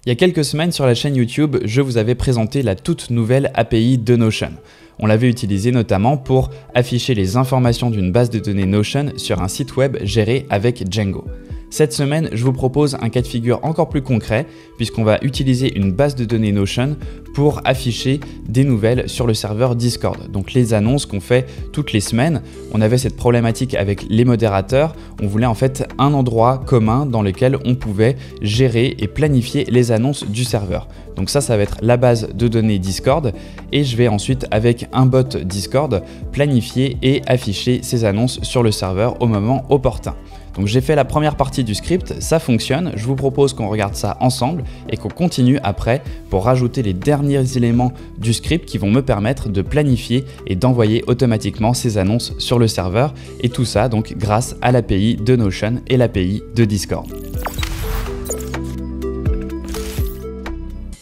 Il y a quelques semaines sur la chaîne YouTube, je vous avais présenté la toute nouvelle API de Notion. On l'avait utilisée notamment pour afficher les informations d'une base de données Notion sur un site web géré avec Django. Cette semaine, je vous propose un cas de figure encore plus concret puisqu'on va utiliser une base de données Notion pour afficher des nouvelles sur le serveur Discord. Donc les annonces qu'on fait toutes les semaines. On avait cette problématique avec les modérateurs. On voulait en fait un endroit commun dans lequel on pouvait gérer et planifier les annonces du serveur. Donc ça va être la base de données Discord et je vais ensuite avec un bot Discord planifier et afficher ces annonces sur le serveur au moment opportun. Donc j'ai fait la première partie du script, ça fonctionne, je vous propose qu'on regarde ça ensemble et qu'on continue après pour rajouter les derniers éléments du script qui vont me permettre de planifier et d'envoyer automatiquement ces annonces sur le serveur et tout ça donc grâce à l'API de Notion et l'API de Discord.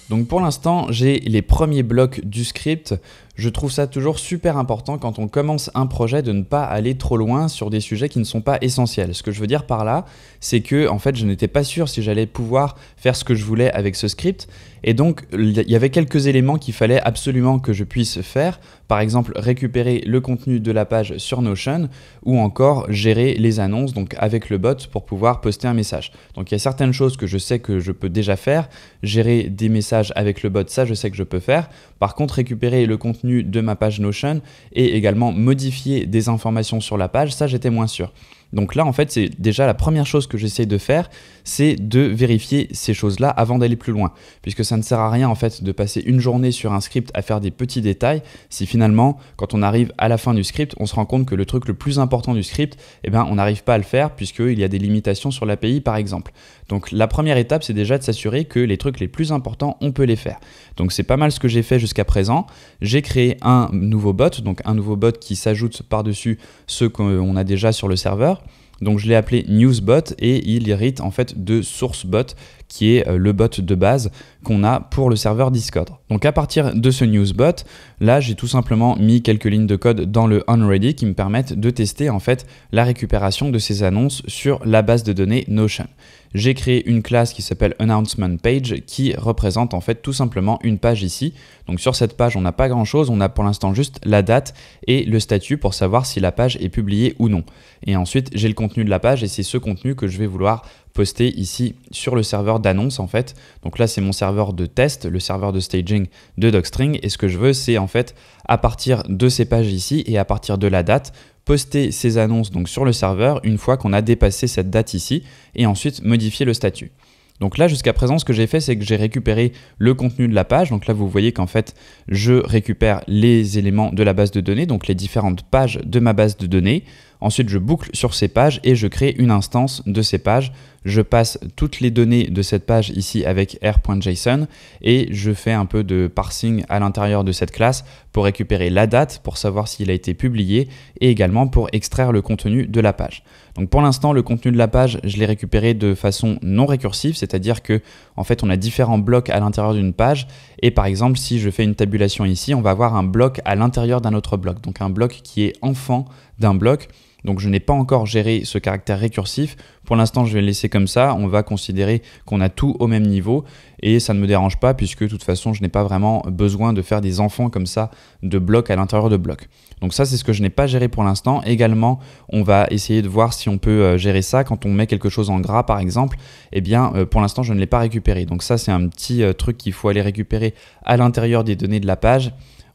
Donc pour l'instant, j'ai les premiers blocs du script. Je trouve ça toujours super important quand on commence un projet de ne pas aller trop loin sur des sujets qui ne sont pas essentiels. Ce que je veux dire par là, c'est que en fait, je n'étais pas sûr si j'allais pouvoir faire ce que je voulais avec ce script. Et donc, il y avait quelques éléments qu'il fallait absolument que je puisse faire. Par exemple, récupérer le contenu de la page sur Notion ou encore gérer les annonces donc avec le bot pour pouvoir poster un message. Donc, il y a certaines choses que je sais que je peux déjà faire. Gérer des messages avec le bot, ça, je sais que je peux faire. Par contre, récupérer le contenu de ma page Notion et également modifier des informations sur la page, ça, j'étais moins sûr. Donc là, en fait, c'est déjà la première chose que j'essaie de faire, c'est de vérifier ces choses-là avant d'aller plus loin. Puisque ça ne sert à rien, en fait, de passer une journée sur un script à faire des petits détails si finalement, quand on arrive à la fin du script, on se rend compte que le truc le plus important du script, eh ben, on n'arrive pas à le faire puisqu'il y a des limitations sur l'API, par exemple. Donc la première étape, c'est déjà de s'assurer que les trucs les plus importants, on peut les faire. Donc c'est pas mal ce que j'ai fait jusqu'à présent. J'ai créé un nouveau bot, donc un nouveau bot qui s'ajoute par-dessus ceux qu'on a déjà sur le serveur. Donc je l'ai appelé NewsBot et il hérite en fait de SourceBot qui est le bot de base qu'on a pour le serveur Discord. Donc à partir de ce NewsBot, là j'ai tout simplement mis quelques lignes de code dans le onReady qui me permettent de tester en fait la récupération de ces annonces sur la base de données Notion. J'ai créé une classe qui s'appelle AnnouncementPage qui représente en fait tout simplement une page ici. Donc sur cette page, on n'a pas grand chose, on a pour l'instant juste la date et le statut pour savoir si la page est publiée ou non. Et ensuite, j'ai le contenu de la page et c'est ce contenu que je vais vouloir poster ici sur le serveur d'annonce en fait. Donc là, c'est mon serveur de test, le serveur de staging de Docstring et ce que je veux, c'est en fait à partir de ces pages ici et à partir de la date, poster ces annonces donc sur le serveur une fois qu'on a dépassé cette date ici et ensuite modifier le statut. Donc là, jusqu'à présent, ce que j'ai fait, c'est que j'ai récupéré le contenu de la page. Donc là, vous voyez qu'en fait, je récupère les éléments de la base de données, donc les différentes pages de ma base de données. Ensuite, je boucle sur ces pages et je crée une instance de ces pages. Je passe toutes les données de cette page ici avec r.json et je fais un peu de parsing à l'intérieur de cette classe pour récupérer la date, pour savoir s'il a été publié et également pour extraire le contenu de la page. Donc pour l'instant, le contenu de la page, je l'ai récupéré de façon non récursive, c'est-à-dire que en fait, on a différents blocs à l'intérieur d'une page et par exemple, si je fais une tabulation ici, on va avoir un bloc à l'intérieur d'un autre bloc, donc un bloc qui est enfant d'un bloc. Donc je n'ai pas encore géré ce caractère récursif. Pour l'instant, je vais le laisser comme ça. On va considérer qu'on a tout au même niveau et ça ne me dérange pas puisque de toute façon, je n'ai pas vraiment besoin de faire des enfants comme ça de blocs à l'intérieur de blocs. Donc ça, c'est ce que je n'ai pas géré pour l'instant. Également, on va essayer de voir si on peut gérer ça quand on met quelque chose en gras, par exemple. Eh bien, pour l'instant, je ne l'ai pas récupéré. Donc ça, c'est un petit truc qu'il faut aller récupérer à l'intérieur des données de la page.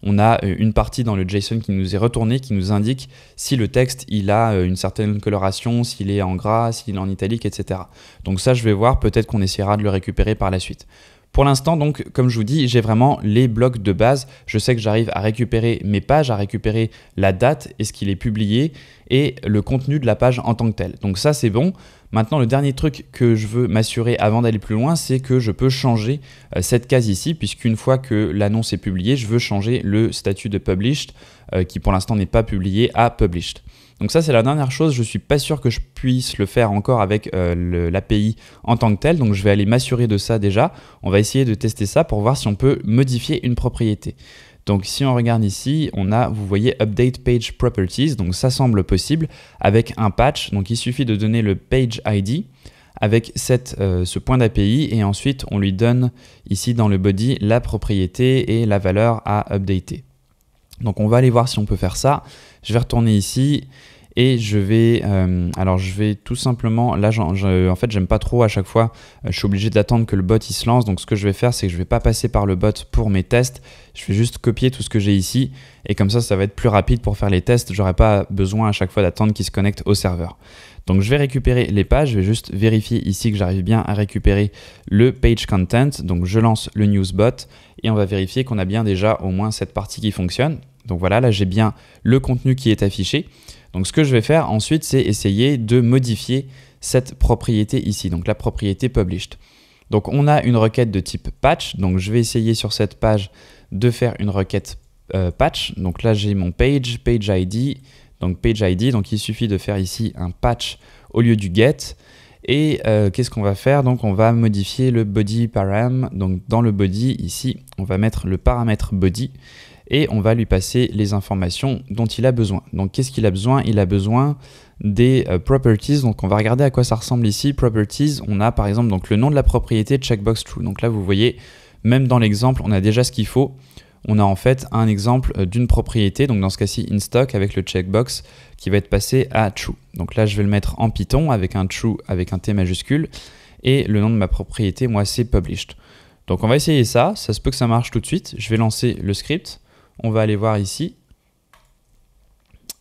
On a une partie dans le JSON qui nous est retournée, qui nous indique si le texte il a une certaine coloration, s'il est en gras, s'il est en italique, etc. Donc ça, je vais voir, peut-être qu'on essaiera de le récupérer par la suite. Pour l'instant, donc, comme je vous dis, j'ai vraiment les blocs de base. Je sais que j'arrive à récupérer mes pages, à récupérer la date, est-ce qu'il est publié et le contenu de la page en tant que tel. Donc ça, c'est bon. Maintenant, le dernier truc que je veux m'assurer avant d'aller plus loin, c'est que je peux changer cette case ici, puisqu'une fois que l'annonce est publiée, je veux changer le statut de Published, qui pour l'instant n'est pas publié, à Published. Donc ça, c'est la dernière chose. Je ne suis pas sûr que je puisse le faire encore avec l'API en tant que tel. Donc je vais aller m'assurer de ça déjà. On va essayer de tester ça pour voir si on peut modifier une propriété. Donc si on regarde ici, on a, vous voyez, Update Page Properties. Donc ça semble possible avec un patch. Donc il suffit de donner le Page ID. avec ce point d'API et ensuite on lui donne ici dans le body la propriété et la valeur à updater. Donc on va aller voir si on peut faire ça. Je vais retourner ici et je vais tout simplement, là en fait j'aime pas trop à chaque fois, je suis obligé d'attendre que le bot il se lance, donc ce que je vais faire c'est que je vais pas passer par le bot pour mes tests, je vais juste copier tout ce que j'ai ici et comme ça va être plus rapide pour faire les tests, j'aurai pas besoin à chaque fois d'attendre qu'il se connecte au serveur. Donc je vais récupérer les pages, je vais juste vérifier ici que j'arrive bien à récupérer le page content, donc je lance le newsbot et on va vérifier qu'on a bien déjà au moins cette partie qui fonctionne. Donc voilà, là j'ai bien le contenu qui est affiché. Donc ce que je vais faire ensuite, c'est essayer de modifier cette propriété ici, donc la propriété published. Donc on a une requête de type patch, donc je vais essayer sur cette page de faire une requête patch. Donc là j'ai mon page ID, donc il suffit de faire ici un patch au lieu du get. Et qu'est-ce qu'on va faire? Donc on va modifier le body param, donc dans le body ici, on va mettre le paramètre body. Et on va lui passer les informations dont il a besoin. Donc qu'est-ce qu'il a besoin? Il a besoin des properties, donc on va regarder à quoi ça ressemble ici. Properties, on a par exemple donc le nom de la propriété checkbox true. Donc là vous voyez, même dans l'exemple, on a déjà ce qu'il faut. On a en fait un exemple d'une propriété, donc dans ce cas-ci in stock avec le checkbox qui va être passé à true. Donc là je vais le mettre en Python avec un true avec un T majuscule et le nom de ma propriété, moi c'est published. Donc on va essayer ça se peut que ça marche tout de suite. Je vais lancer le script. On va aller voir ici.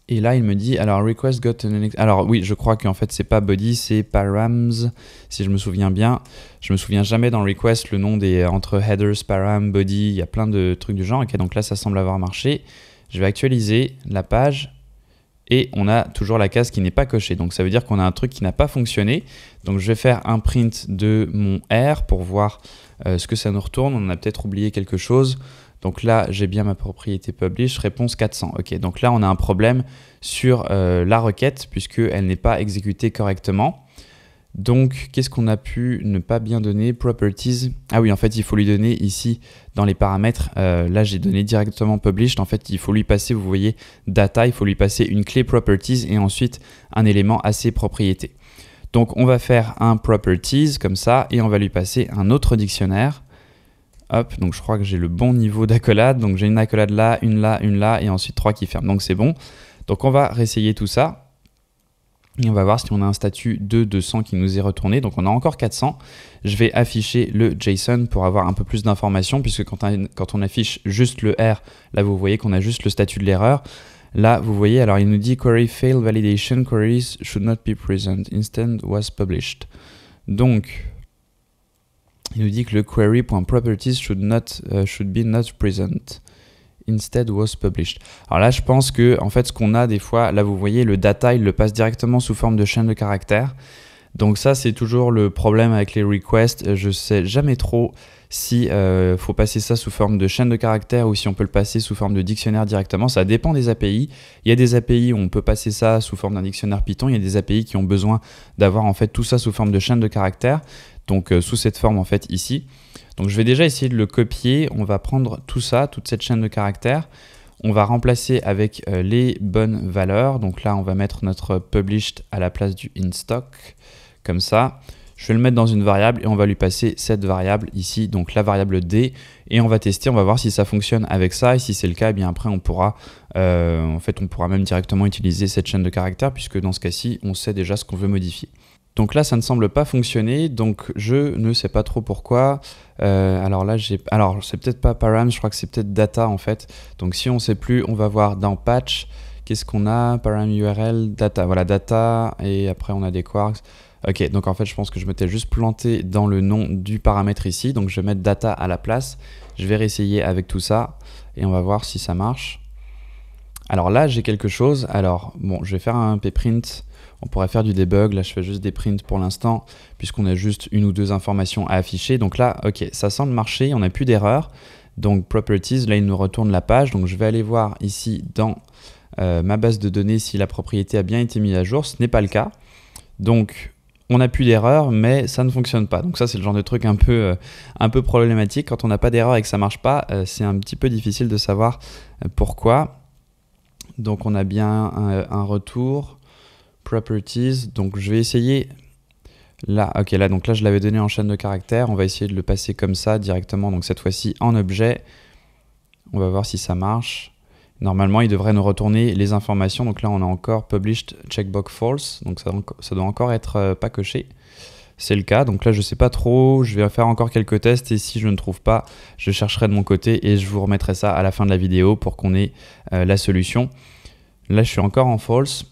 Et là, il me dit, alors, request got an... Alors oui, je crois qu'en fait, c'est pas body, c'est params, si je me souviens bien. Je me souviens jamais dans request le nom des entre headers, param, body, il y a plein de trucs du genre. Ok, donc là, ça semble avoir marché. Je vais actualiser la page et on a toujours la case qui n'est pas cochée. Donc ça veut dire qu'on a un truc qui n'a pas fonctionné. Donc je vais faire un print de mon R pour voir ce que ça nous retourne. On a peut-être oublié quelque chose. Donc là, j'ai bien ma propriété publish, réponse 400. Ok, donc là, on a un problème sur la requête puisqu'elle n'est pas exécutée correctement. Donc, qu'est-ce qu'on a pu ne pas bien donner? Properties. Ah oui, en fait, il faut lui donner ici, dans les paramètres, là, j'ai donné directement published. En fait, il faut lui passer, vous voyez, data, il faut lui passer une clé properties et ensuite un élément assez propriété. Donc, on va faire un properties comme ça et on va lui passer un autre dictionnaire. Hop, donc je crois que j'ai le bon niveau d'accolade. Donc j'ai une accolade là, une là et ensuite 3 qui ferment. Donc c'est bon. Donc on va réessayer tout ça. Et on va voir si on a un statut de 200 qui nous est retourné. Donc on a encore 400. Je vais afficher le JSON pour avoir un peu plus d'informations puisque quand on affiche juste le R, là vous voyez qu'on a juste le statut de l'erreur. Là vous voyez, alors il nous dit query failed validation, queries should not be present, instead was published. Donc il nous dit que le query.properties should be not present. Instead was published. Alors là, je pense que en fait, ce qu'on a des fois, là vous voyez, le data, il le passe directement sous forme de chaîne de caractères. Donc ça, c'est toujours le problème avec les requests. Je sais jamais trop si faut passer ça sous forme de chaîne de caractères ou si on peut le passer sous forme de dictionnaire directement. Ça dépend des API. Il y a des API où on peut passer ça sous forme d'un dictionnaire Python. Il y a des API qui ont besoin d'avoir en fait tout ça sous forme de chaîne de caractères. Donc sous cette forme en fait ici. Donc je vais déjà essayer de le copier. On va prendre tout ça, toute cette chaîne de caractères. On va remplacer avec les bonnes valeurs. Donc là, on va mettre notre published à la place du in stock, comme ça. Je vais le mettre dans une variable et on va lui passer cette variable ici, donc la variable D. Et on va tester, on va voir si ça fonctionne avec ça. Et si c'est le cas, eh bien après on pourra, on pourra même directement utiliser cette chaîne de caractères puisque dans ce cas-ci, on sait déjà ce qu'on veut modifier. Donc là, ça ne semble pas fonctionner, donc je ne sais pas trop pourquoi. Alors c'est peut-être pas param, je crois que c'est peut-être data en fait. Donc si on ne sait plus, on va voir dans patch, qu'est-ce qu'on a? Param URL, data, voilà data, et après on a des quarks. Ok, donc en fait, je pense que je m'étais juste planté dans le nom du paramètre ici, donc je vais mettre data à la place. Je vais réessayer avec tout ça, et on va voir si ça marche. Alors là, j'ai quelque chose. Alors bon, je vais faire un pprint. On pourrait faire du debug, là je fais juste des prints pour l'instant, puisqu'on a juste une ou deux informations à afficher. Donc là, ok, ça semble marcher, on n'a plus d'erreur. Donc properties, là il nous retourne la page. Donc je vais aller voir ici dans ma base de données si la propriété a bien été mise à jour. Ce n'est pas le cas. Donc on n'a plus d'erreur, mais ça ne fonctionne pas. Donc ça c'est le genre de truc un peu problématique. Quand on n'a pas d'erreur et que ça ne marche pas, c'est un petit peu difficile de savoir pourquoi. Donc on a bien un retour. Properties, donc je vais essayer Là, ok, là, donc là, je l'avais donné en chaîne de caractères. On va essayer de le passer comme ça directement. Donc cette fois-ci en objet. On va voir si ça marche. Normalement, il devrait nous retourner les informations. Donc là, on a encore published checkbox false. Donc ça doit encore être pas coché. C'est le cas. Donc là, je ne sais pas trop. Je vais faire encore quelques tests. Et si je ne trouve pas, je chercherai de mon côté et je vous remettrai ça à la fin de la vidéo pour qu'on ait la solution. Là, je suis encore en false.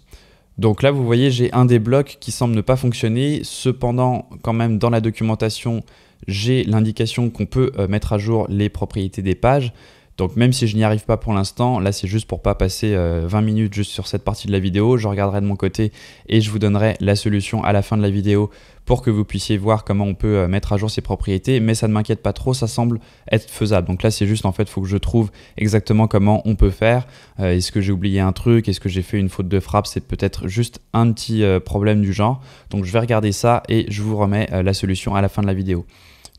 Donc là, vous voyez, j'ai un des blocs qui semble ne pas fonctionner. Cependant, quand même, dans la documentation, j'ai l'indication qu'on peut mettre à jour les propriétés des pages. Donc même si je n'y arrive pas pour l'instant, là c'est juste pour pas passer 20 minutes juste sur cette partie de la vidéo, je regarderai de mon côté et je vous donnerai la solution à la fin de la vidéo pour que vous puissiez voir comment on peut mettre à jour ces propriétés, mais ça ne m'inquiète pas trop, ça semble être faisable. Donc là c'est juste en fait, il faut que je trouve exactement comment on peut faire. Est-ce que j'ai oublié un truc? Est-ce que j'ai fait une faute de frappe? C'est peut-être juste un petit problème du genre. Donc je vais regarder ça et je vous remets la solution à la fin de la vidéo.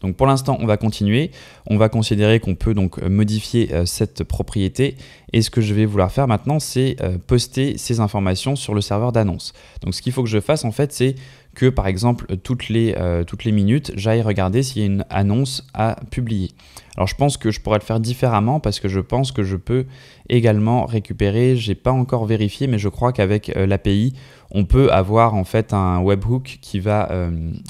Donc pour l'instant, on va continuer. On va considérer qu'on peut donc modifier cette propriété. Et ce que je vais vouloir faire maintenant, c'est poster ces informations sur le serveur d'annonce. Donc ce qu'il faut que je fasse en fait, c'est que par exemple, toutes les minutes, j'aille regarder s'il y a une annonce à publier. Alors je pense que je pourrais le faire différemment parce que je pense que je peux également récupérer, j'ai pas encore vérifié, mais je crois qu'avec l'API, on peut avoir en fait un webhook qui va,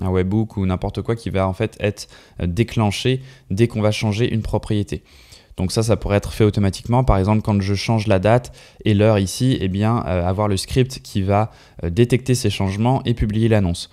un webhook ou n'importe quoi qui va en fait être déclenché dès qu'on va changer une propriété. Donc ça pourrait être fait automatiquement. Par exemple, quand je change la date et l'heure ici, eh bien, avoir le script qui va détecter ces changements et publier l'annonce.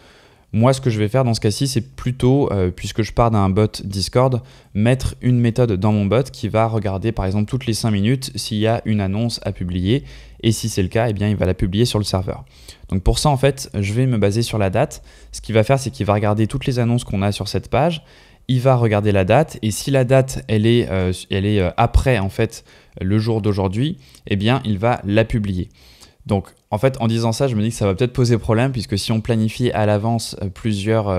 Moi, ce que je vais faire dans ce cas-ci, c'est plutôt, puisque je pars d'un bot Discord, mettre une méthode dans mon bot qui va regarder, par exemple, toutes les 5 minutes s'il y a une annonce à publier. Et si c'est le cas, eh bien, il va la publier sur le serveur. Donc pour ça, en fait, je vais me baser sur la date. Ce qu'il va faire, c'est qu'il va regarder toutes les annonces qu'on a sur cette page. Il va regarder la date et si la date elle est après en fait le jour d'aujourd'hui, eh bien il va la publier. Donc en fait en disant ça, je me dis que ça va peut-être poser problème puisque si on planifie à l'avance plusieurs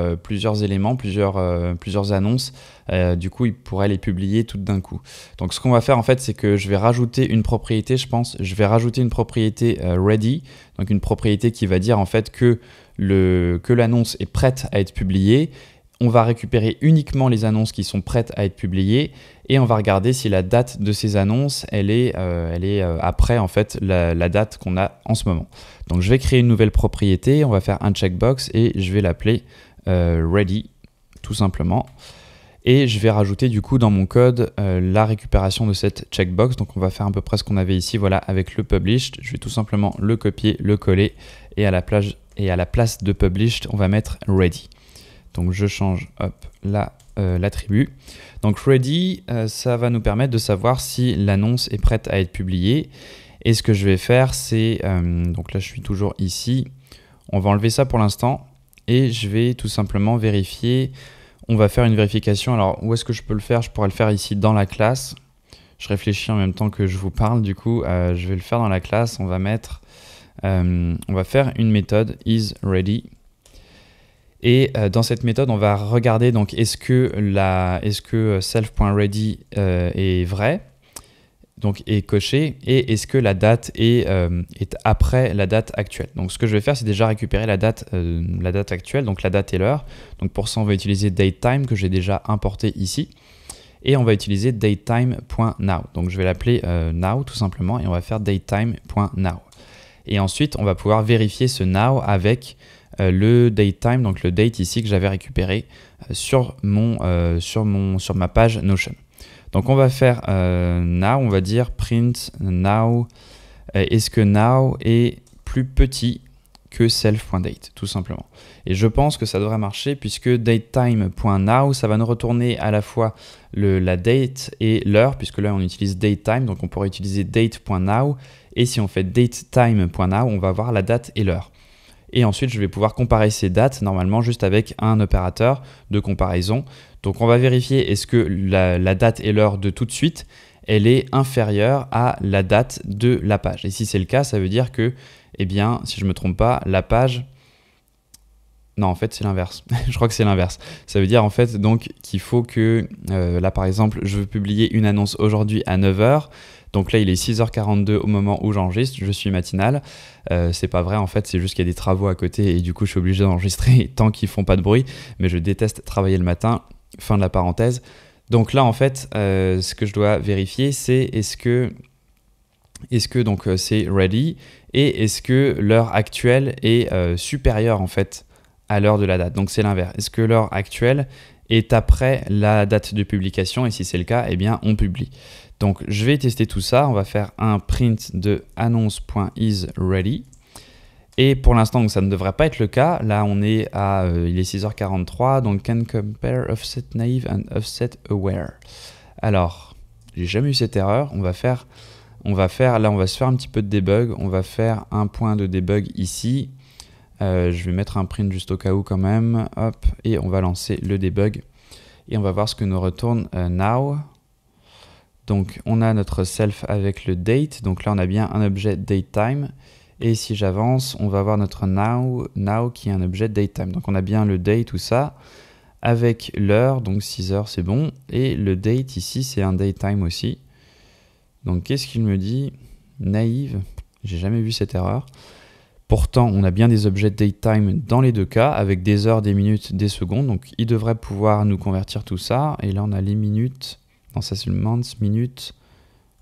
éléments, plusieurs annonces, du coup il pourrait les publier toutes d'un coup. Donc ce qu'on va faire en fait, c'est que je vais rajouter une propriété, je vais rajouter une propriété ready, donc une propriété qui va dire en fait que l'annonce est prête à être publiée. On va récupérer uniquement les annonces qui sont prêtes à être publiées et on va regarder si la date de ces annonces, elle est après en fait la date qu'on a en ce moment. Donc je vais créer une nouvelle propriété, on va faire un checkbox et je vais l'appeler ready tout simplement. Et je vais rajouter du coup dans mon code la récupération de cette checkbox. Donc on va faire à peu près ce qu'on avait ici, voilà, avec le published. Je vais tout simplement le copier, le coller et à la place de published, on va mettre ready. Donc je change l'attribut. Donc ready, ça va nous permettre de savoir si l'annonce est prête à être publiée. Et ce que je vais faire, c'est, donc là je suis toujours ici, on va enlever ça pour l'instant et je vais tout simplement vérifier. On va faire une vérification. Alors où est-ce que je peux le faire? Je pourrais le faire ici dans la classe. Je réfléchis en même temps que je vous parle, du coup je vais le faire dans la classe. On va faire une méthode isReady. Et dans cette méthode, on va regarder donc est-ce que self.ready est vrai, donc est coché, et est-ce que la date est après la date actuelle. Donc ce que je vais faire, c'est déjà récupérer la date actuelle, donc la date et l'heure. Donc pour ça, on va utiliser datetime que j'ai déjà importé ici. Et on va utiliser datetime.now. Donc je vais l'appeler now tout simplement, et on va faire datetime.now. Et ensuite, on va pouvoir vérifier ce now avec le datetime, donc le date ici que j'avais récupéré sur ma page Notion. Donc on va faire now, on va dire print now, est-ce que now est plus petit que self.date tout simplement. Et je pense que ça devrait marcher puisque datetime.now, ça va nous retourner à la fois la date et l'heure, puisque là on utilise datetime, donc on pourrait utiliser date.now, et si on fait datetime.now, on va avoir la date et l'heure. Et ensuite, je vais pouvoir comparer ces dates normalement juste avec un opérateur de comparaison. Donc, on va vérifier est-ce que la date et l'heure de tout de suite, elle est inférieure à la date de la page. Et si c'est le cas, ça veut dire que, eh bien, si je ne me trompe pas, la page... Non, en fait, c'est l'inverse. Je crois que c'est l'inverse. Ça veut dire en fait donc qu'il faut que, là par exemple, je veux publier une annonce aujourd'hui à 9 h. Donc là, il est 6h42 au moment où j'enregistre. Je suis matinal. C'est pas vrai, en fait, c'est juste qu'il y a des travaux à côté et du coup, je suis obligé d'enregistrer tant qu'ils font pas de bruit. Mais je déteste travailler le matin. Fin de la parenthèse. Donc là, en fait, ce que je dois vérifier, c'est est-ce que donc c'est ready et est-ce que l'heure actuelle est supérieure en fait à l'heure de la date. Donc c'est l'inverse. Est-ce que l'heure actuelle est après la date de publication et si c'est le cas, eh bien on publie. Donc je vais tester tout ça. On va faire un print de annonce.isReady. Et pour l'instant, ça ne devrait pas être le cas. Là, on est à, il est 6h43, donc can compare offset naive and offset aware. Alors, j'ai jamais eu cette erreur. On va se faire un petit peu de debug. On va faire un point de debug ici. Je vais mettre un print juste au cas où quand même. Hop, et on va lancer le debug. Et on va voir ce que nous retourne now. Donc, on a notre self avec le date. Donc là, on a bien un objet datetime. Et si j'avance, on va voir notre now qui est un objet datetime. Donc on a bien le date, tout ça, avec l'heure, donc 6 heures, c'est bon. Et le date ici, c'est un datetime aussi. Donc qu'est-ce qu'il me dit? Naïve, j'ai jamais vu cette erreur. Pourtant, on a bien des objets datetime dans les deux cas, avec des heures, des minutes, des secondes. Donc il devrait pouvoir nous convertir tout ça. Et là, on a les minutes. Non, ça c'est le months, minutes,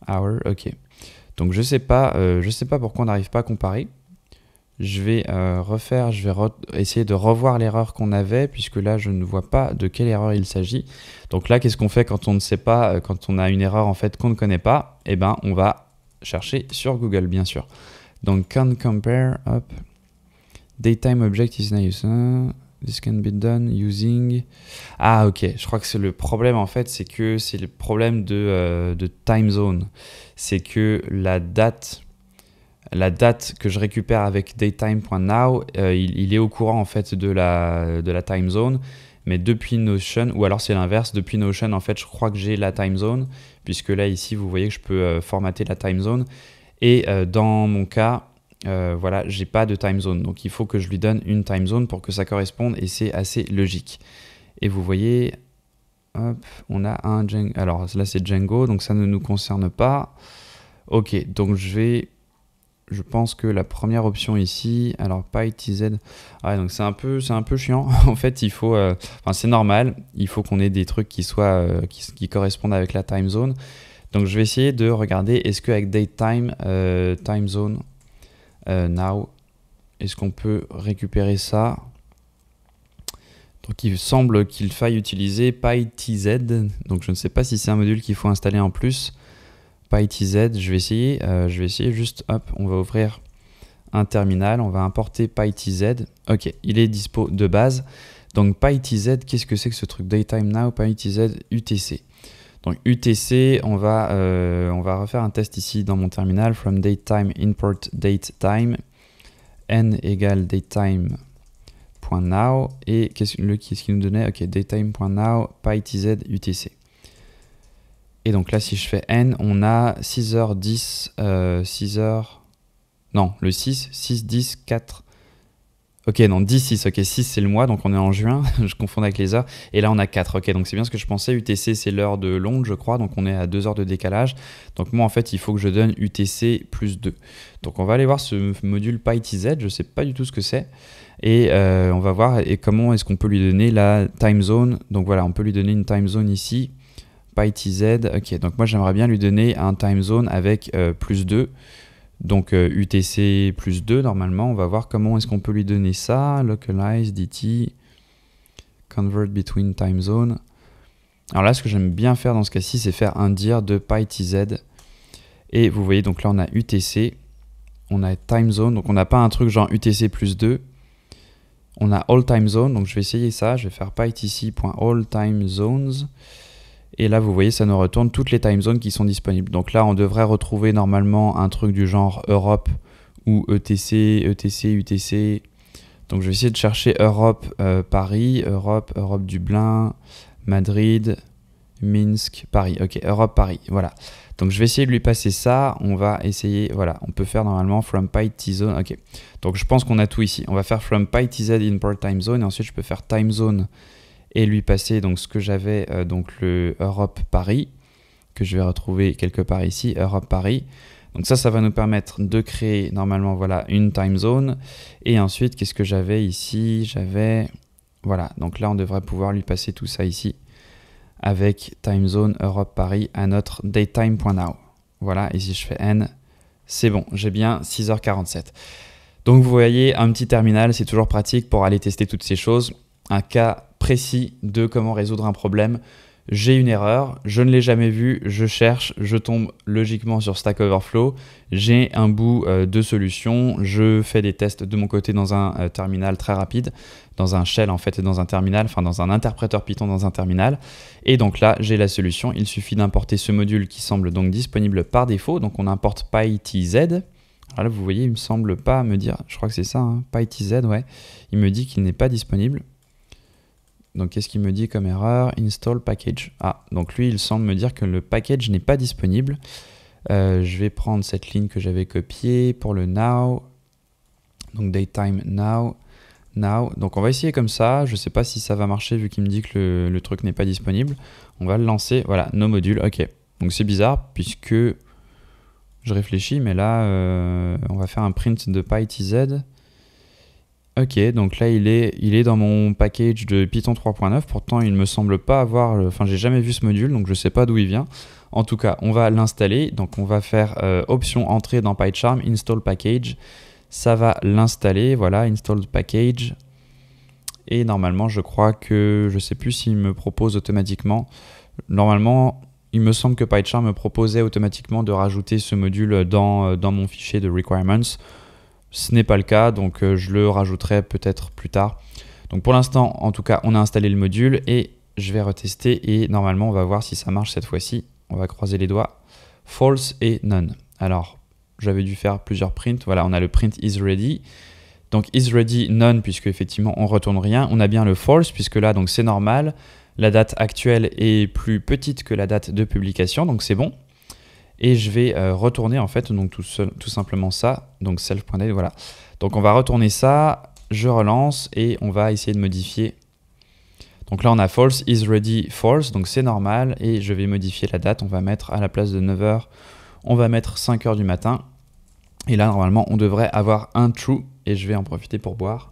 hour, ok. Donc je sais pas pourquoi on n'arrive pas à comparer. Je vais essayer de revoir l'erreur qu'on avait, puisque là je ne vois pas de quelle erreur il s'agit. Donc là, qu'est-ce qu'on fait quand on ne sait pas, quand on a une erreur en fait qu'on ne connaît pas? Eh ben on va chercher sur Google, bien sûr. Donc can compare, hop, datetime object is nice. This can be done using... Ah ok, je crois que c'est le problème en fait, c'est que c'est le problème de time zone. C'est que la date que je récupère avec datetime.now, il est au courant en fait de la time zone, mais depuis Notion, ou alors c'est l'inverse, depuis Notion en fait je crois que j'ai la time zone, puisque là ici vous voyez que je peux formater la time zone, et dans mon cas, voilà, j'ai pas de time zone, donc il faut que je lui donne une time zone pour que ça corresponde, et c'est assez logique. Et vous voyez, hop, on a un Django. Alors là c'est Django, donc ça ne nous concerne pas. Ok, donc je pense que la première option ici, alors PyTZ, donc c'est un peu chiant. En fait, il faut, c'est normal, il faut qu'on ait des trucs qui soient, qui correspondent avec la time zone. Donc je vais essayer de regarder, est-ce qu'avec datetime, time zone, now, est-ce qu'on peut récupérer ça? Donc il semble qu'il faille utiliser PyTZ, donc je ne sais pas si c'est un module qu'il faut installer en plus. PyTZ, je vais essayer juste, hop, on va ouvrir un terminal, on va importer PyTZ. Ok, il est dispo de base. Donc PyTZ, qu'est-ce que c'est que ce truc? Datetime now, PyTZ, UTC. Donc UTC, on va refaire un test ici dans mon terminal. From datetime import datetime, n égale datetime.now. Et qu'est-ce qu'il nous donnait? Ok, datetime.now, PyTZ, UTC. Et donc là, si je fais n, on a 6h10, 6h... Non, le 6, 6, 10, 4... Ok, non, 10, 6, ok, 6 c'est le mois, donc on est en juin, je confonds avec les heures. Et là, on a 4, ok, donc c'est bien ce que je pensais. UTC, c'est l'heure de Londres, je crois, donc on est à 2 heures de décalage. Donc moi, en fait, il faut que je donne UTC plus 2. Donc on va aller voir ce module PyTZ, je ne sais pas du tout ce que c'est. Et on va voir comment est-ce qu'on peut lui donner la time zone. Donc voilà, on peut lui donner une time zone ici. PyTZ, ok, donc moi j'aimerais bien lui donner un time zone avec plus 2, donc UTC plus 2 normalement. On va voir comment est-ce qu'on peut lui donner ça. Localize, DT, convert between time zone. Alors là, ce que j'aime bien faire dans ce cas-ci, c'est faire un dir de PyTZ. Et vous voyez, donc là on a UTC, on a time zone, donc on n'a pas un truc genre UTC plus 2. On a all time zone, donc je vais essayer ça, je vais faire pytc.allTimeZones. Et là, vous voyez, ça nous retourne toutes les time zones qui sont disponibles. Donc là, on devrait retrouver normalement un truc du genre Europe ou ETC, ETC, UTC. Donc je vais essayer de chercher Europe, Paris, Europe, Dublin, Madrid, Minsk, Paris. Ok, Europe, Paris. Voilà. Donc, je vais essayer de lui passer ça. On va essayer, voilà, on peut faire normalement from PyT zone. Ok. Donc, je pense qu'on a tout ici. On va faire from PyTZ import time zone. Et ensuite, je peux faire time zone et lui passer donc ce que j'avais, donc le Europe, Paris, que je vais retrouver quelque part ici, Europe, Paris. Donc ça va nous permettre de créer normalement, voilà, une time zone. Et ensuite, qu'est-ce que j'avais ici? J'avais, voilà, donc là, on devrait pouvoir lui passer tout ça ici avec time zone Europe Paris à notre datetime.now. Voilà, et si je fais N, c'est bon, j'ai bien 6h47. Donc vous voyez, un petit terminal, c'est toujours pratique pour aller tester toutes ces choses. Un cas précis de comment résoudre un problème. J'ai une erreur, je ne l'ai jamais vue, je cherche, je tombe logiquement sur Stack Overflow, j'ai un bout de solution, je fais des tests de mon côté dans un terminal très rapide, dans un shell en fait, dans un terminal, enfin dans un interpréteur Python dans un terminal. Et donc là, j'ai la solution, il suffit d'importer ce module qui semble donc disponible par défaut. Donc on importe PyTZ. Alors là, vous voyez, il me semble pas me dire, je crois que c'est ça, hein, PyTZ, ouais. Il me dit qu'il n'est pas disponible. Donc, qu'est-ce qu'il me dit comme erreur? Install package. Ah, donc lui, il semble me dire que le package n'est pas disponible. Je vais prendre cette ligne que j'avais copiée pour le now. Donc, datetime now. Donc, on va essayer comme ça. Je ne sais pas si ça va marcher vu qu'il me dit que le truc n'est pas disponible. On va le lancer. Voilà, nos modules. OK. Donc, c'est bizarre puisque je réfléchis, mais là, on va faire un print de PyTZ. Ok, donc là il est dans mon package de Python 3.9, pourtant il ne me semble pas avoir, enfin j'ai jamais vu ce module, donc je ne sais pas d'où il vient. En tout cas, on va l'installer, donc on va faire option entrée dans PyCharm, install package, ça va l'installer, voilà, install package. Et normalement je crois que, je ne sais plus s'il me propose automatiquement, normalement il me semble que PyCharm me proposait automatiquement de rajouter ce module dans mon fichier de requirements. Ce n'est pas le cas, donc je le rajouterai peut-être plus tard. Donc pour l'instant, en tout cas, on a installé le module et je vais retester et normalement, on va voir si ça marche cette fois-ci. On va croiser les doigts. False et none. Alors, j'avais dû faire plusieurs prints. Voilà, on a le print is ready. Donc is ready, none, puisque effectivement, on retourne rien. On a bien le false, puisque là, donc c'est normal. La date actuelle est plus petite que la date de publication, donc c'est bon. Et je vais retourner en fait donc tout simplement ça, donc self.date, voilà. Donc on va retourner ça, je relance et on va essayer de modifier. Donc là on a false, is ready, false, donc c'est normal et je vais modifier la date. On va mettre à la place de 9h, on va mettre 5h du matin. Et là normalement on devrait avoir un true et je vais en profiter pour boire.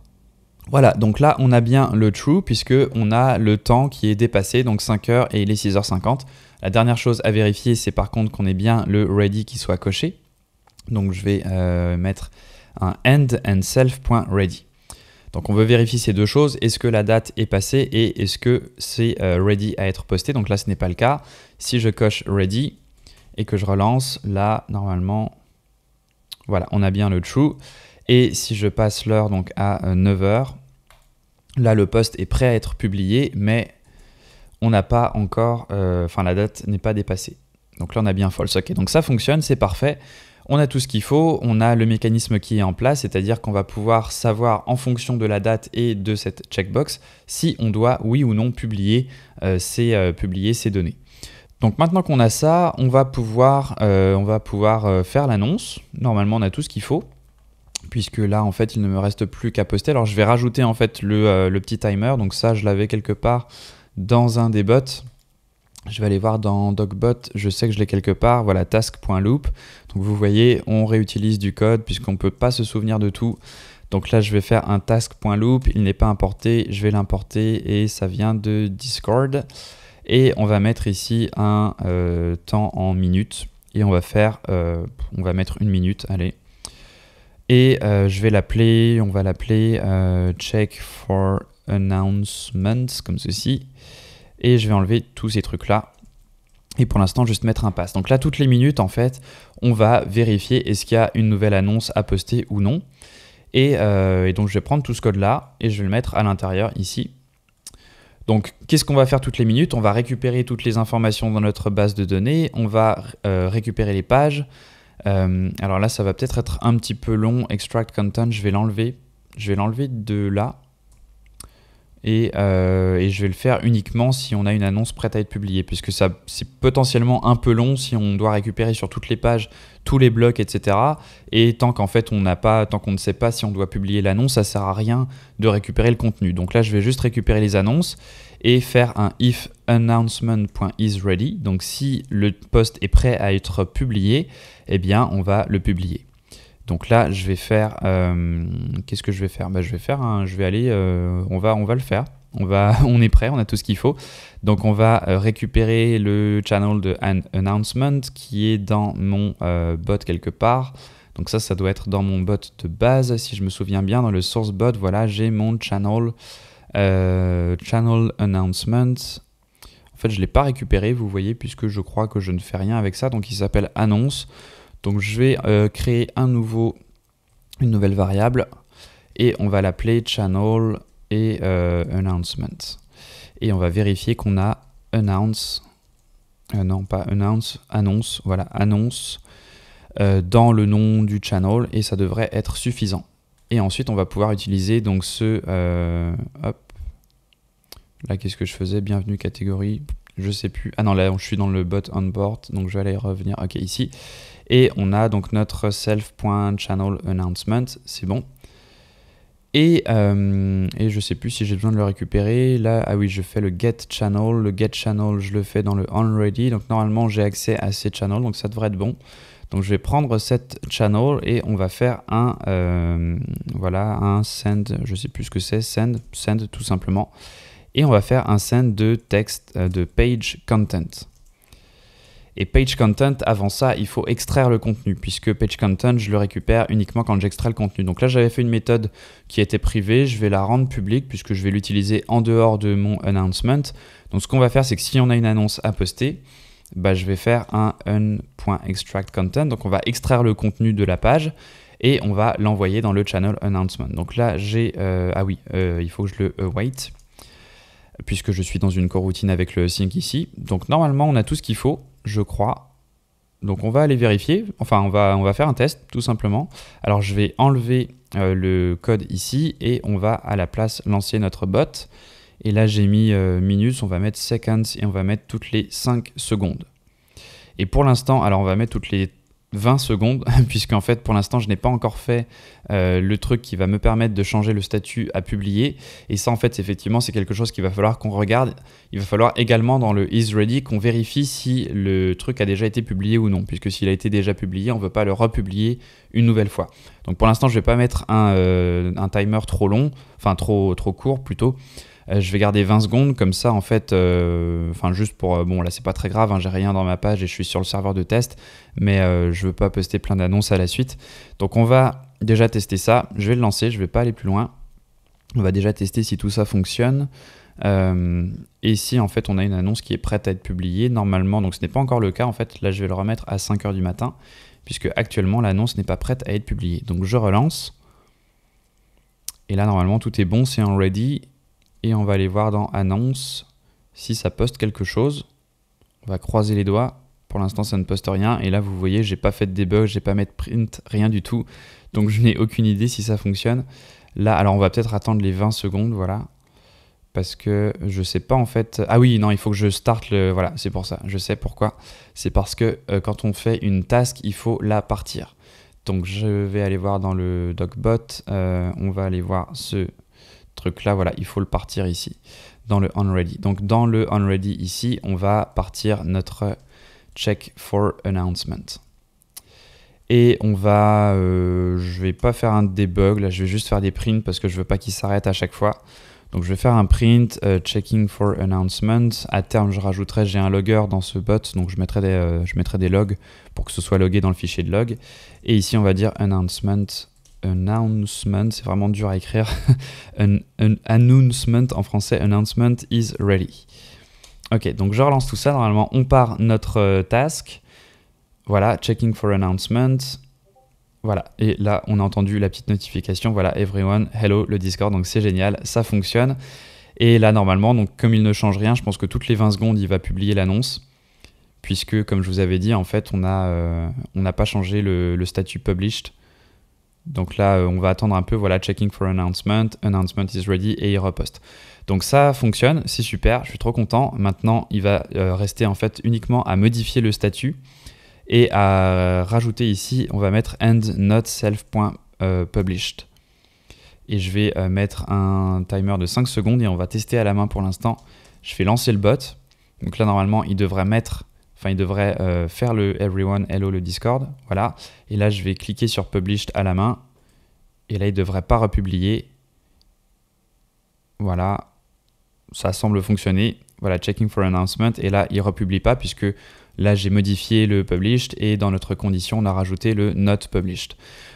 Voilà, donc là on a bien le true puisque on a le temps qui est dépassé, donc 5h et il est 6h50. La dernière chose à vérifier, c'est par contre qu'on ait bien le ready qui soit coché. Donc je vais mettre un end and self.ready. Donc on veut vérifier ces deux choses. Est-ce que la date est passée et est-ce que c'est ready à être posté? Donc là, ce n'est pas le cas. Si je coche ready et que je relance, là, normalement, voilà, on a bien le true. Et si je passe l'heure donc à 9h, là, le post est prêt à être publié, mais on n'a pas encore, la date n'est pas dépassée. Donc là, on a bien false. Ok, donc ça fonctionne, c'est parfait. On a tout ce qu'il faut, on a le mécanisme qui est en place, c'est-à-dire qu'on va pouvoir savoir en fonction de la date et de cette checkbox si on doit, oui ou non, publier ces données. Donc maintenant qu'on a ça, on va pouvoir faire l'annonce. Normalement, on a tout ce qu'il faut, puisque là, en fait, il ne me reste plus qu'à poster. Alors, je vais rajouter en fait le petit timer. Donc ça, je l'avais quelque part dans un des bots. Je vais aller voir dans Docbot, je sais que je l'ai quelque part, voilà, task.loop. Donc vous voyez, on réutilise du code puisqu'on ne peut pas se souvenir de tout. Donc là, je vais faire un task.loop, il n'est pas importé, je vais l'importer et ça vient de Discord. Et on va mettre ici un temps en minutes et on va mettre 1 minute, allez. Et je vais l'appeler, on va l'appeler check for announcements, comme ceci. Et je vais enlever tous ces trucs-là. Et pour l'instant, juste mettre un pass. Donc là, toutes les minutes, en fait, on va vérifier est-ce qu'il y a une nouvelle annonce à poster ou non. Et donc, je vais prendre tout ce code-là et je vais le mettre à l'intérieur ici. Donc, qu'est-ce qu'on va faire toutes les minutes? On va récupérer toutes les informations dans notre base de données. On va récupérer les pages. Alors là, ça va peut-être être un petit peu long. Extract content, je vais l'enlever. Je vais l'enlever de là. Et je vais le faire uniquement si on a une annonce prête à être publiée, puisque ça c'est potentiellement un peu long si on doit récupérer sur toutes les pages tous les blocs, etc. Et tant qu'en fait tant qu'on ne sait pas si on doit publier l'annonce, ça sert à rien de récupérer le contenu. Donc là, je vais juste récupérer les annonces et faire un if announcement.isReady. Donc si le post est prêt à être publié, eh bien on va le publier. Donc là, je vais faire. Qu'est-ce que je vais faire? Je vais aller. On va le faire. On est prêt, on a tout ce qu'il faut. Donc on va récupérer le channel de announcement qui est dans mon bot quelque part. Donc ça doit être dans mon bot de base, si je me souviens bien, dans le source bot. Voilà, j'ai mon channel announcement. En fait, je ne l'ai pas récupéré, vous voyez, puisque je crois que je ne fais rien avec ça. Donc il s'appelle annonce. Donc je vais créer une nouvelle variable et on va l'appeler channel et announcement. Et on va vérifier qu'on a annonce, non pas announce, annonce, voilà, annonce dans le nom du channel et ça devrait être suffisant. Et ensuite on va pouvoir utiliser donc hop, là qu'est-ce que je faisais, bienvenue catégorie, je sais plus, ah non là je suis dans le bot onboard, donc je vais aller revenir, ok ici. Et on a donc notre self.channel announcement, c'est bon. Et je sais plus si j'ai besoin de le récupérer. Là, ah oui, je fais le get channel. Le get channel, je le fais dans le onReady. Donc normalement, j'ai accès à ces channels, donc ça devrait être bon. Donc je vais prendre cette channel et on va faire un send, je sais plus ce que c'est, send tout simplement. Et on va faire un send de texte, de page content. Et page content, avant ça, il faut extraire le contenu, puisque page content, je le récupère uniquement quand j'extrais le contenu. Donc là, j'avais fait une méthode qui était privée, je vais la rendre publique, puisque je vais l'utiliser en dehors de mon announcement. Donc ce qu'on va faire, c'est que si on a une annonce à poster, bah, je vais faire un un.extract_content. Donc on va extraire le contenu de la page et on va l'envoyer dans le channel announcement. Donc là, j'ai... il faut que je le await, puisque je suis dans une coroutine avec le sync ici. Donc normalement, on a tout ce qu'il faut, je crois. Donc on va aller vérifier, enfin on va faire un test tout simplement. Alors je vais enlever le code ici et on va à la place lancer notre bot. Et là j'ai mis minutes, on va mettre seconds et on va mettre toutes les 5 secondes. Et pour l'instant, alors on va mettre toutes les 20 secondes, puisqu'en fait pour l'instant je n'ai pas encore fait le truc qui va me permettre de changer le statut à publier, et ça en fait effectivement c'est quelque chose qu'il va falloir qu'on regarde. Il va falloir également dans le isReady qu'on vérifie si le truc a déjà été publié ou non, puisque s'il a été déjà publié on ne veut pas le republier une nouvelle fois. Donc pour l'instant je ne vais pas mettre un timer trop long, enfin trop court plutôt. Je vais garder 20 secondes comme ça en fait, juste pour, bon là c'est pas très grave, hein, j'ai rien dans ma page et je suis sur le serveur de test, mais je veux pas poster plein d'annonces à la suite. Donc on va déjà tester ça, je vais le lancer, je vais pas aller plus loin. On va déjà tester si tout ça fonctionne. Et si en fait on a une annonce qui est prête à être publiée normalement, donc ce n'est pas encore le cas en fait, là je vais le remettre à 5h du matin, puisque actuellement l'annonce n'est pas prête à être publiée. Donc je relance, et là normalement tout est bon, c'est en ready. Et on va aller voir dans annonce si ça poste quelque chose. On va croiser les doigts. Pour l'instant, ça ne poste rien. Et là, vous voyez, j'ai pas fait de debug, j'ai pas mis de print, rien du tout. Donc, je n'ai aucune idée si ça fonctionne. Là, alors on va peut-être attendre les 20 secondes, voilà. Parce que je sais pas en fait. Ah oui, non, il faut que je starte le. Voilà, c'est pour ça. Je sais pourquoi. C'est parce que quand on fait une task, il faut la partir. Donc, je vais aller voir dans le docbot. On va aller voir ce truc là, voilà, il faut le partir ici dans le onReady. Donc dans le onReady ici, on va partir notre check for announcement. Et on va, je vais pas faire un debug, là je vais juste faire des prints parce que je veux pas qu'il s'arrête à chaque fois. Donc je vais faire un print checking for announcement. À terme, je rajouterai, j'ai un logger dans ce bot, donc je mettrai des logs pour que ce soit logué dans le fichier de log. Et ici, on va dire announcement, c'est vraiment dur à écrire. An announcement en français, announcement is ready. Ok, donc je relance tout ça. Normalement, on part notre task. Voilà, checking for announcement. Voilà, et là, on a entendu la petite notification. Voilà, everyone, hello, le Discord. Donc c'est génial, ça fonctionne. Et là, normalement, donc comme il ne change rien, je pense que toutes les 20 secondes, il va publier l'annonce. Puisque, comme je vous avais dit, en fait, on n'a pas changé le statut published. Donc là, on va attendre un peu, voilà, checking for announcement, announcement is ready, et il reposte. Donc ça fonctionne, c'est super, je suis trop content. Maintenant, il va rester en fait uniquement à modifier le statut et à rajouter ici, on va mettre end not self.published. Et je vais mettre un timer de 5 secondes et on va tester à la main pour l'instant. Je fais lancer le bot. Donc là, normalement, il devrait faire le everyone hello le Discord. Voilà. Et là, je vais cliquer sur published à la main. Et là, il ne devrait pas republier. Voilà. Ça semble fonctionner. Voilà, checking for announcement. Et là, il ne republie pas puisque là, j'ai modifié le published et dans notre condition, on a rajouté le not published.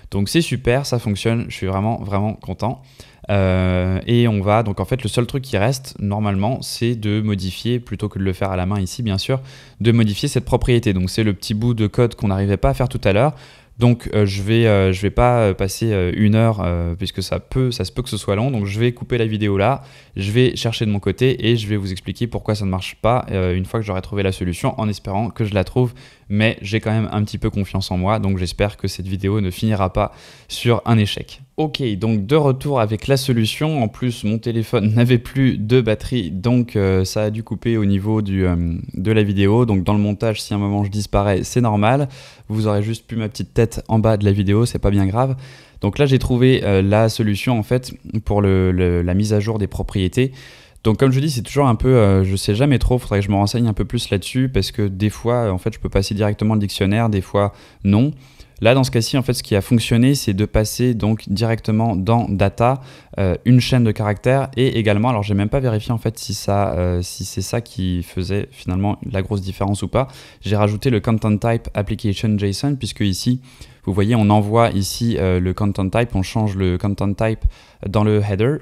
Donc, c'est super, ça fonctionne. Je suis vraiment, vraiment content. Et on va, donc en fait, le seul truc qui reste, normalement, c'est de modifier, plutôt que de le faire à la main ici, bien sûr, de modifier cette propriété. Donc, c'est le petit bout de code qu'on n'arrivait pas à faire tout à l'heure. Donc je vais pas passer 1 heure puisque ça se peut que ce soit long. Donc je vais couper la vidéo là, je vais chercher de mon côté et je vais vous expliquer pourquoi ça ne marche pas une fois que j'aurai trouvé la solution, en espérant que je la trouve. Mais j'ai quand même un petit peu confiance en moi, donc j'espère que cette vidéo ne finira pas sur un échec. Ok, donc de retour avec la solution. En plus, mon téléphone n'avait plus de batterie, donc ça a dû couper au niveau de la vidéo. Donc dans le montage, si à un moment je disparais, c'est normal. Vous aurez juste plus ma petite tête en bas de la vidéo, c'est pas bien grave. Donc là, j'ai trouvé la solution en fait pour la mise à jour des propriétés. Donc comme je dis, c'est toujours un peu, je sais jamais trop, il faudrait que je me renseigne un peu plus là-dessus parce que des fois, en fait, je peux passer directement le dictionnaire, des fois non. Là, dans ce cas-ci, en fait, ce qui a fonctionné, c'est de passer donc directement dans Data une chaîne de caractères et également, alors j'ai même pas vérifié en fait si c'est ça qui faisait finalement la grosse différence ou pas. J'ai rajouté le content type application JSON puisque ici, vous voyez, on envoie ici le content type, on change le content type dans le header.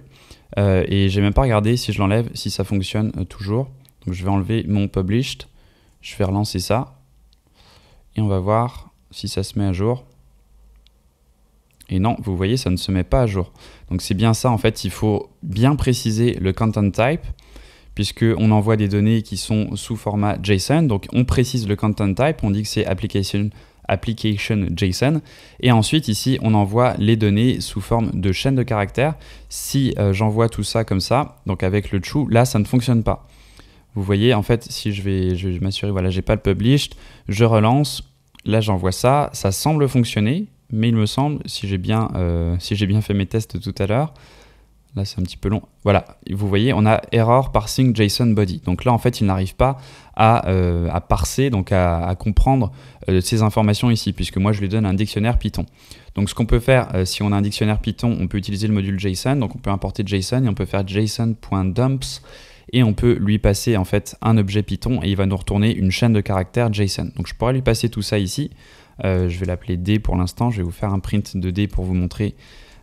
Et j'ai même pas regardé si je l'enlève, si ça fonctionne toujours. Donc je vais enlever mon published, je vais relancer ça et on va voir si ça se met à jour. Et non, vous voyez, ça ne se met pas à jour. Donc c'est bien ça en fait, il faut bien préciser le content type puisqu'on envoie des données qui sont sous format JSON. Donc on précise le content type, on dit que c'est application JSON et ensuite ici on envoie les données sous forme de chaîne de caractères. Si j'envoie tout ça comme ça, donc avec le true, là ça ne fonctionne pas. Vous voyez en fait, si je vais m'assurer, voilà, j'ai pas le published, je relance, là j'envoie ça, ça semble fonctionner, mais il me semble, si j'ai bien fait mes tests tout à l'heure, là c'est un petit peu long, voilà, vous voyez, on a error parsing JSON body. Donc là en fait il n'arrive pas à parser, donc à comprendre ces informations ici, puisque moi je lui donne un dictionnaire Python. Donc ce qu'on peut faire, si on a un dictionnaire Python, on peut utiliser le module JSON, donc on peut importer JSON et on peut faire json.dumps et on peut lui passer en fait un objet Python et il va nous retourner une chaîne de caractères JSON. Donc je pourrais lui passer tout ça ici, je vais l'appeler D pour l'instant, je vais vous faire un print de D pour vous montrer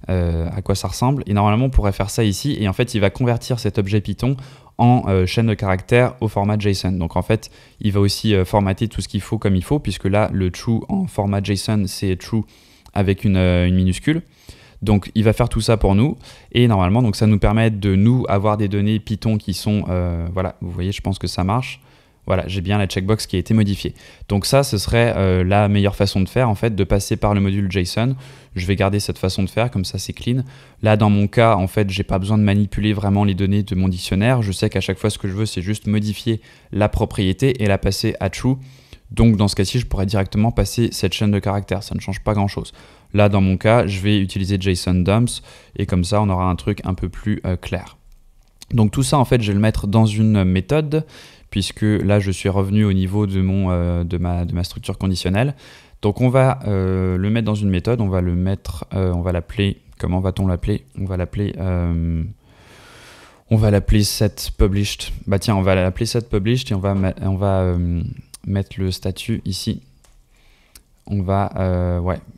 à quoi ça ressemble. Et normalement on pourrait faire ça ici et en fait il va convertir cet objet Python en chaîne de caractères au format JSON. Donc en fait il va aussi formater tout ce qu'il faut comme il faut, puisque là le true en format JSON c'est true avec une minuscule. Donc il va faire tout ça pour nous et normalement donc ça nous permet de nous avoir des données Python qui sont voilà, vous voyez, je pense que ça marche. Voilà, j'ai bien la checkbox qui a été modifiée. Donc ça, ce serait la meilleure façon de faire, en fait, de passer par le module JSON. Je vais garder cette façon de faire, comme ça c'est clean. Là, dans mon cas, en fait, j'ai pas besoin de manipuler vraiment les données de mon dictionnaire. Je sais qu'à chaque fois, ce que je veux, c'est juste modifier la propriété et la passer à true. Donc dans ce cas-ci, je pourrais directement passer cette chaîne de caractères. Ça ne change pas grand-chose. Là, dans mon cas, je vais utiliser JSON dumps et comme ça, on aura un truc un peu plus clair. Donc tout ça, en fait, je vais le mettre dans une méthode, puisque là je suis revenu au niveau de ma structure conditionnelle. Donc on va le mettre dans une méthode, on va l'appeler, comment va-t-on l'appeler? On va l'appeler setPublished. Bah tiens, on va l'appeler setPublished et on va mettre le statut ici. On va,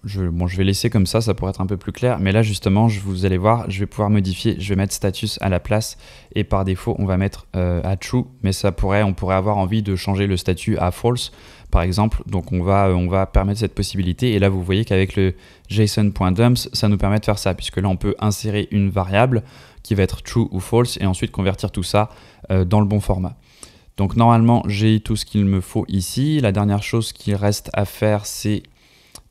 je vais laisser comme ça pourrait être un peu plus clair, mais là justement, vous allez voir, je vais pouvoir modifier, je vais mettre status à la place, et par défaut, on va mettre à true, mais on pourrait avoir envie de changer le statut à false, par exemple, donc on va permettre cette possibilité, et là vous voyez qu'avec le json.dumps, ça nous permet de faire ça, puisque là on peut insérer une variable qui va être true ou false, et ensuite convertir tout ça dans le bon format. Donc normalement, j'ai tout ce qu'il me faut ici. La dernière chose qu'il reste à faire, c'est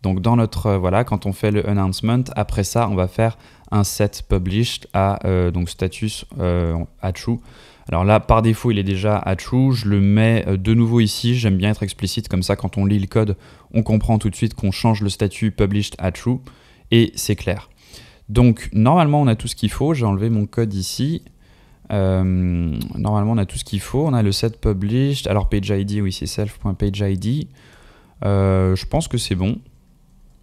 Donc dans notre, voilà, quand on fait le announcement, après ça, on va faire un set published à donc status à true. Alors là, par défaut, il est déjà à true. Je le mets de nouveau ici. J'aime bien être explicite, comme ça, quand on lit le code, on comprend tout de suite qu'on change le statut published à true et c'est clair. Donc normalement, on a tout ce qu'il faut. J'ai enlevé mon code ici. Normalement, on a tout ce qu'il faut. On a le set published. Alors page ID, oui, c'est self.pageid. Je pense que c'est bon.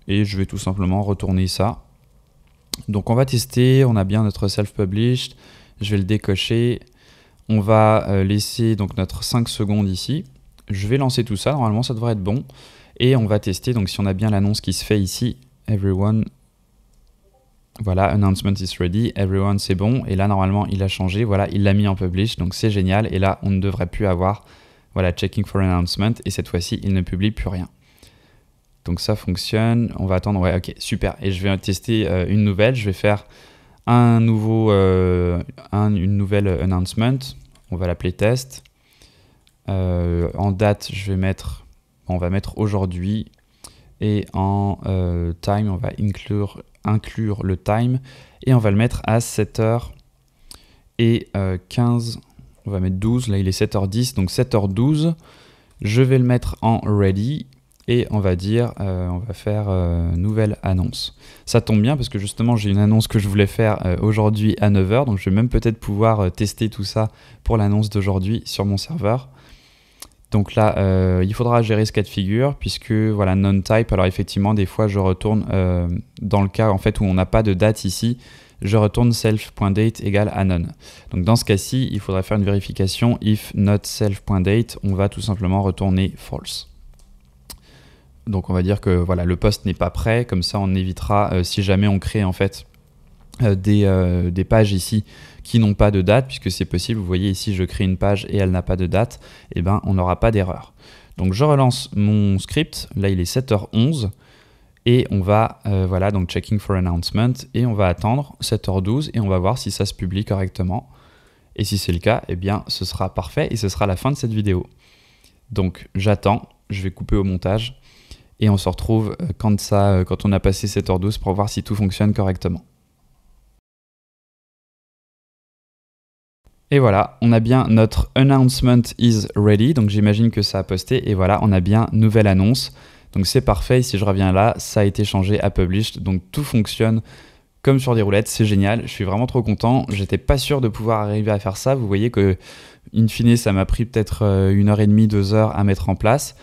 Et je vais tout simplement retourner ça. Donc on va tester, on a bien notre self-published, je vais le décocher, on va laisser donc notre 5 secondes ici, je vais lancer tout ça, normalement ça devrait être bon, et on va tester, donc si on a bien l'annonce qui se fait ici, everyone, voilà, announcement is ready, everyone c'est bon, et là normalement il a changé, voilà, il l'a mis en publish, donc c'est génial, et là on ne devrait plus avoir, voilà, checking for announcement, et cette fois-ci il ne publie plus rien. Donc ça fonctionne, on va attendre, ouais, ok, super. Et je vais tester une nouvelle, je vais faire un nouveau, une nouvelle announcement, on va l'appeler test. En date, je vais mettre, on va mettre aujourd'hui, et en time, on va inclure le time, et on va le mettre à 7h et 15, on va mettre 12, là il est 7h10, donc 7h12, je vais le mettre en ready, et on va dire, on va faire nouvelle annonce. Ça tombe bien parce que justement j'ai une annonce que je voulais faire aujourd'hui à 9h, donc je vais même peut-être pouvoir tester tout ça pour l'annonce d'aujourd'hui sur mon serveur. Donc là, il faudra gérer ce cas de figure puisque voilà, non-type, alors effectivement des fois je retourne dans le cas en fait où on n'a pas de date ici, je retourne self.date égale à none. Donc dans ce cas-ci, il faudrait faire une vérification if not self.date, on va tout simplement retourner false. Donc on va dire que voilà, le post n'est pas prêt, comme ça on évitera si jamais on crée en fait des pages ici qui n'ont pas de date, puisque c'est possible, vous voyez ici je crée une page et elle n'a pas de date, et ben on n'aura pas d'erreur. Donc je relance mon script, là il est 7h11, et on va, voilà, donc checking for announcement, et on va attendre 7h12 et on va voir si ça se publie correctement. Et si c'est le cas, eh bien ce sera parfait et ce sera la fin de cette vidéo. Donc j'attends, je vais couper au montage. Et on se retrouve quand on a passé 7h12 pour voir si tout fonctionne correctement. Et voilà, on a bien notre announcement is ready, donc j'imagine que ça a posté, et voilà, on a bien nouvelle annonce. Donc c'est parfait, si je reviens là, ça a été changé à published, donc tout fonctionne comme sur des roulettes, c'est génial, je suis vraiment trop content, j'étais pas sûr de pouvoir arriver à faire ça, vous voyez que in fine ça m'a pris peut-être 1h30, 2h à mettre en place.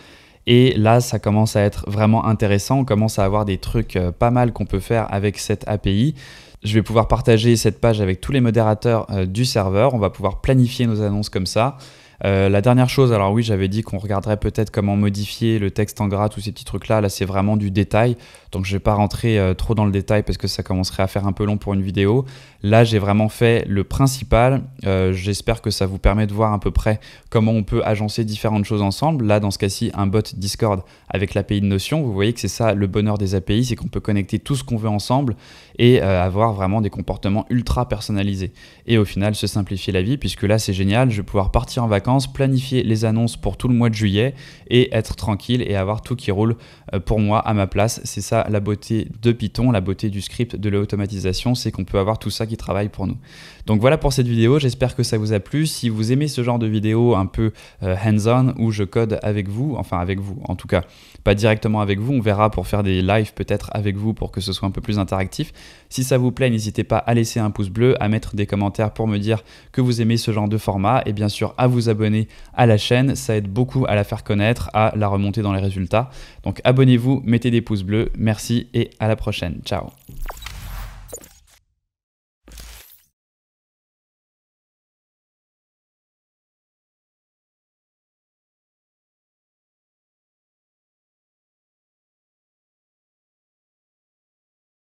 Et là, ça commence à être vraiment intéressant. On commence à avoir des trucs pas mal qu'on peut faire avec cette API. Je vais pouvoir partager cette page avec tous les modérateurs du serveur. On va pouvoir planifier nos annonces comme ça. La dernière chose, alors oui, j'avais dit qu'on regarderait peut-être comment modifier le texte en gras, tous ces petits trucs-là. Là, c'est vraiment du détail. Donc, je ne vais pas rentrer trop dans le détail parce que ça commencerait à faire un peu long pour une vidéo. Là, j'ai vraiment fait le principal. J'espère que ça vous permet de voir à peu près comment on peut agencer différentes choses ensemble. Là, dans ce cas-ci, un bot Discord avec l'API de Notion. Vous voyez que c'est ça le bonheur des API, c'est qu'on peut connecter tout ce qu'on veut ensemble et avoir vraiment des comportements ultra personnalisés. Et au final, se simplifier la vie puisque là, c'est génial. Je vais pouvoir partir en vacances, planifier les annonces pour tout le mois de juillet et être tranquille et avoir tout qui roule pour moi à ma place. C'est ça la beauté de Python, la beauté du script, de l'automatisation, c'est qu'on peut avoir tout ça qui travaille pour nous. Donc voilà pour cette vidéo, j'espère que ça vous a plu. Si vous aimez ce genre de vidéo un peu hands-on où je code avec vous, enfin avec vous en tout cas, pas directement avec vous, on verra pour faire des lives peut-être avec vous pour que ce soit un peu plus interactif. Si ça vous plaît, n'hésitez pas à laisser un pouce bleu, à mettre des commentaires pour me dire que vous aimez ce genre de format et bien sûr à vous abonner à la chaîne, ça aide beaucoup à la faire connaître, à la remonter dans les résultats. Donc abonnez-vous, mettez des pouces bleus, merci et à la prochaine, ciao.